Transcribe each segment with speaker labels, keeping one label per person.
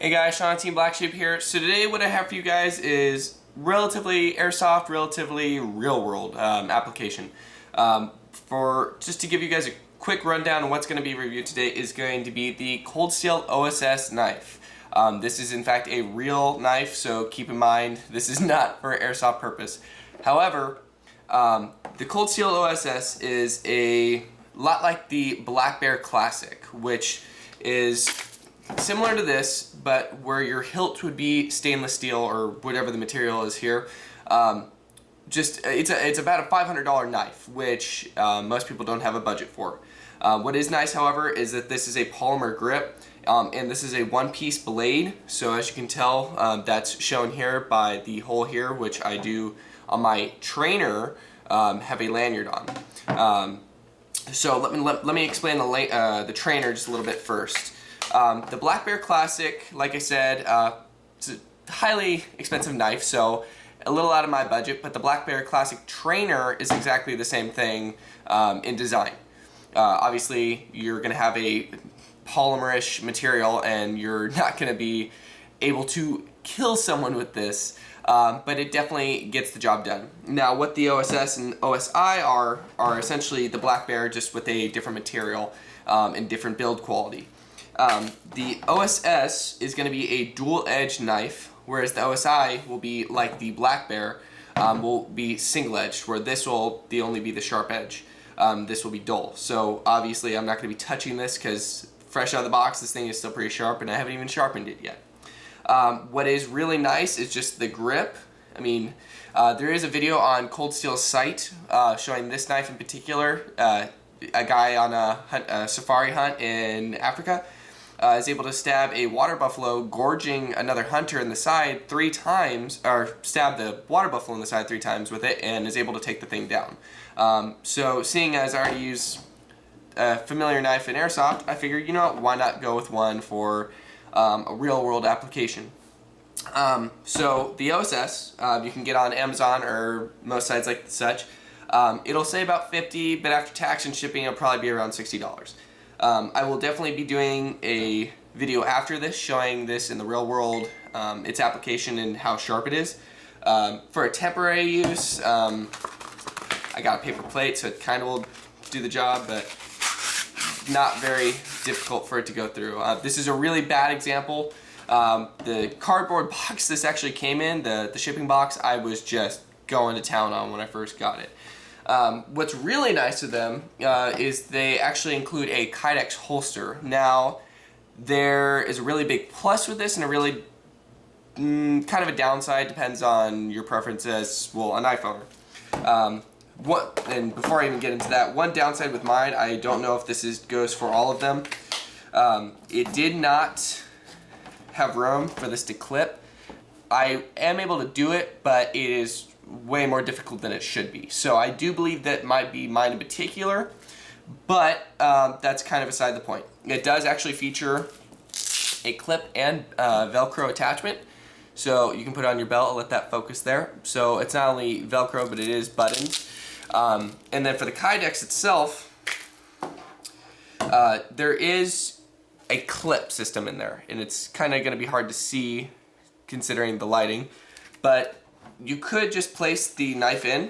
Speaker 1: Hey guys, Sean Team Black Sheep here. So today what I have for you guys is relatively airsoft, relatively real world application. Just to give you guys a quick rundown on what's going to be reviewed today is going to be the Cold Steel OSS knife. This is in fact a real knife, so keep in mind this is not for airsoft purpose. However, the Cold Steel OSS is a lot like the Black Bear Classic, which is similar to this, but where your hilt would be stainless steel or whatever the material is here. It's about a $500 knife, which most people don't have a budget for. What is nice, however, is that this is a polymer grip, and this is a one-piece blade. So as you can tell, that's shown here by the hole here, which I do on my trainer have a lanyard on. So let me explain the trainer just a little bit first. The Black Bear Classic, like I said, it's a highly expensive knife, so a little out of my budget, but the Black Bear Classic trainer is exactly the same thing in design. Obviously, you're going to have a polymerish material and you're not going to be able to kill someone with this, but it definitely gets the job done. Now, what the OSS and OSI are essentially the Black Bear, just with a different material and different build quality. The OSS is going to be a dual-edged knife, whereas the OSI will be like the Black Bear, will be single-edged, where this will only be the sharp edge. This will be dull. So obviously I'm not going to be touching this because fresh out of the box this thing is still pretty sharp and I haven't even sharpened it yet. What is really nice is just the grip. I mean, there is a video on Cold Steel's site showing this knife in particular. A guy on a safari hunt in Africa is able to stab a water buffalo, gorging another hunter in the side 3 times, or stab the water buffalo in the side 3 times with it, and is able to take the thing down. So seeing as I already use a familiar knife in airsoft, I figured, you know what, why not go with one for a real world application. So the OSS, you can get on Amazon or most sites like such. It'll say about $50, but after tax and shipping it'll probably be around $60. I will definitely be doing a video after this showing this in the real world, its application and how sharp it is. For a temporary use, I got a paper plate, so it kind of will do the job, but not very difficult for it to go through. This is a really bad example. The cardboard box this actually came in, the shipping box, I was just going to town on when I first got it. What's really nice of them is they actually include a Kydex holster. Now, there is a really big plus with this and a really kind of a downside, depends on your preference as, well, a knife owner. And before I even get into that, one downside with mine, I don't know if this goes for all of them. It did not have room for this to clip. I am able to do it, but it is way more difficult than it should be. So I do believe that might be mine in particular, but that's kind of beside the point. It does actually feature a clip and Velcro attachment, so you can put it on your belt. I'll let that focus there. So it's not only Velcro, but it is buttoned. And then for the Kydex itself, there is a clip system in there, and it's kind of going to be hard to see considering the lighting, but you could just place the knife in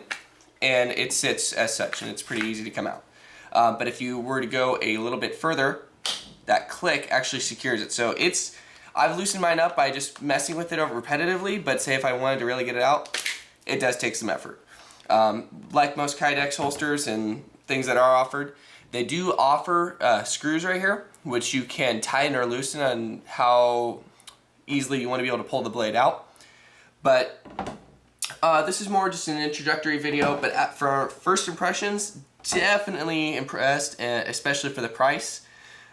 Speaker 1: and it sits as such, and it's pretty easy to come out. But if you were to go a little bit further, that click actually secures it. So I've loosened mine up by just messing with it over repetitively, but say if I wanted to really get it out, it does take some effort. Like most Kydex holsters and things that are offered, they do offer screws right here, which you can tighten or loosen on how easily you want to be able to pull the blade out. But this is more just an introductory video, but for first impressions, definitely impressed, especially for the price.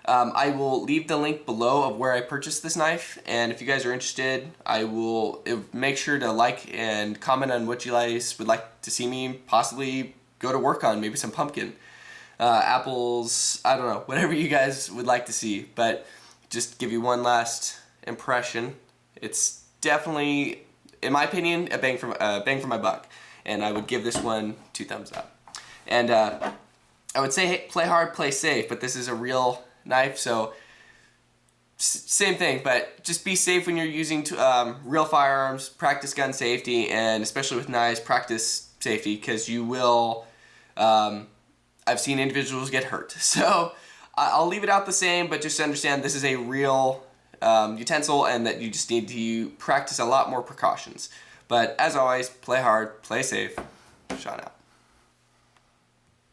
Speaker 1: I will leave the link below of where I purchased this knife, and if you guys are interested, I will make sure to like and comment on what you guys would like to see me possibly go to work on, maybe some pumpkin, apples, I don't know, whatever you guys would like to see. But just give you one last impression, it's definitely, in my opinion, a bang for my buck, and I would give this one 2 thumbs up. And I would say, hey, play hard, play safe, but this is a real knife, so Same thing, but just be safe when you're using real firearms, practice gun safety, and especially with knives, practice safety, because you will, I've seen individuals get hurt. So I'll leave it out the same, but just understand this is a real utensil and that you just need to practice a lot more precautions. But as always, play hard, play safe. Sean out.